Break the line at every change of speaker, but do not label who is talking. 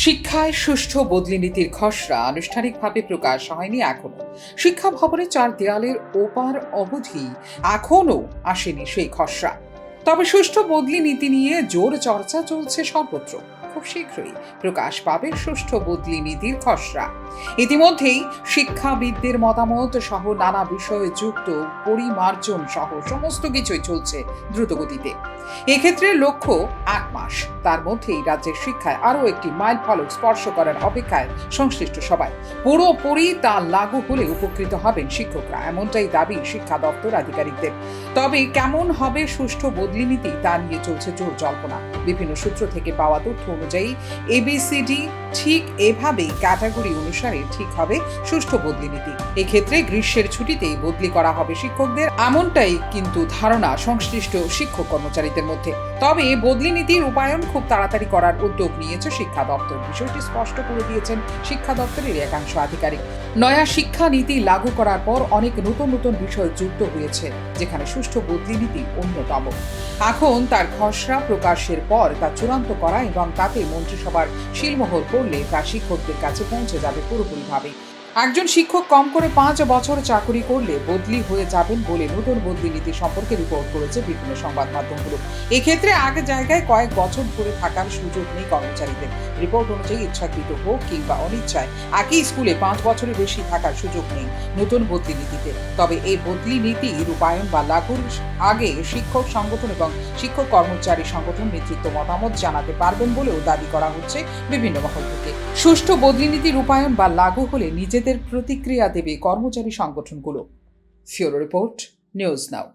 শিক্ষায় সুষ্ঠু বদলি নীতির খসড়া আনুষ্ঠানিকভাবে প্রকাশ হয়নি এখনো। শিক্ষা ভবনের 4 দেয়ালের ওপার অবধি এখনো আসেনি সেই খসড়া। তবে সুষ্ঠু বদলি নীতি নিয়ে জোর চর্চা চলছে সর্বত্র। খুব শীঘ্রই প্রকাশ পাবে সুষ্ঠু বদলি নীতির খসড়া। ইতিমধ্যেই শিক্ষাবিদদের মতামত সহ নানা বিষয়ে যুক্ত পরিমার্জন সহ সমস্ত কিছুই চলছে দ্রুতগতিতে। এক্ষেত্রে লক্ষ্য 1 মাস। তার মধ্যেই রাজ্যের শিক্ষায় আরও একটি মাইল ফলক স্পর্শ করার অপেক্ষায় সংশ্লিষ্ট সবাই। পুরোপুরি তা লাগু হলে উপকৃত হবেন শিক্ষকরা, এমনটাই দাবি শিক্ষা দপ্তর আধিকারিকদের। তবে কেমন হবে সুষ্ঠু বদলি নীতি তা নিয়ে চলছে জোর জল্পনা। বিভিন্ন সূত্র থেকে পাওয়া তথ্য অনুযায়ী ABCD ঠিক এভাবেই ক্যাটাগরি অনুসারে ঠিক হবে সুষ্ঠু বদলি নীতি। এক্ষেত্রে গ্রীষ্মের ছুটিতেই বদলি করা হবে শিক্ষকদের, এমনটাই কিন্তু ধারণা সংশ্লিষ্ট শিক্ষক কর্মচারীদের মধ্যে। তবে বদলি নীতির রূপায়ণ খুব তাড়াতাড়ি করার উদ্যোগ নিয়েছে শিক্ষা দপ্তর। বিষয়টি স্পষ্ট করে দিয়েছেন শিক্ষা দপ্তরের একাংশ আধিকারিক। নয়া শিক্ষা নীতি লাগু করার পর অনেক নতুন নতুন বিষয় যুক্ত হয়েছে, যেখানে সুষ্ঠু বদলি নীতি অন্যতম। এখন তার খসড়া প্রকাশের পর তা চূড়ান্ত করা এবং তাতে মন্ত্রিসভার শিলমোহর পড়লে তা শিক্ষকদের কাছে পৌঁছে যাবে পুরোপুরিভাবে। একজন শিক্ষক কম করে 5 বছর চাকরি করলে বদলি হয়ে যাবেন বলে নতুন বদলি নীতি সম্পর্কে রিপোর্ট করেছে বিভিন্ন সংবাদ মাধ্যমগুলো। এক্ষেত্রে আগে জায়গায় কয়েক বছর ধরে থাকার সুযোগ নেই কর্মচারীদের। রিপোর্ট অনুযায়ী ইচ্ছাকৃত হোক কিংবা অনিচ্ছায় একই স্কুলে 5 বছরের বেশি থাকার সুযোগ নেই নতুন বদলি নীতিতে। তবে এই বদলি নীতি রূপায়ণ বা লাগুর আগে শিক্ষক সংগঠন এবং শিক্ষক কর্মচারী সংগঠন নেতৃত্ব মতামত জানাতে পারবেন বলেও দাবি করা হচ্ছে বিভিন্ন মহল থেকে। সুষ্ঠু বদলি নীতি রূপায়ণ বা লাগু হলে নিজেদের প্রতিক্রিয়া দেবে কর্মচারী সংগঠনগুলো। ফিউরো রিপোর্ট, নিউজ নাও।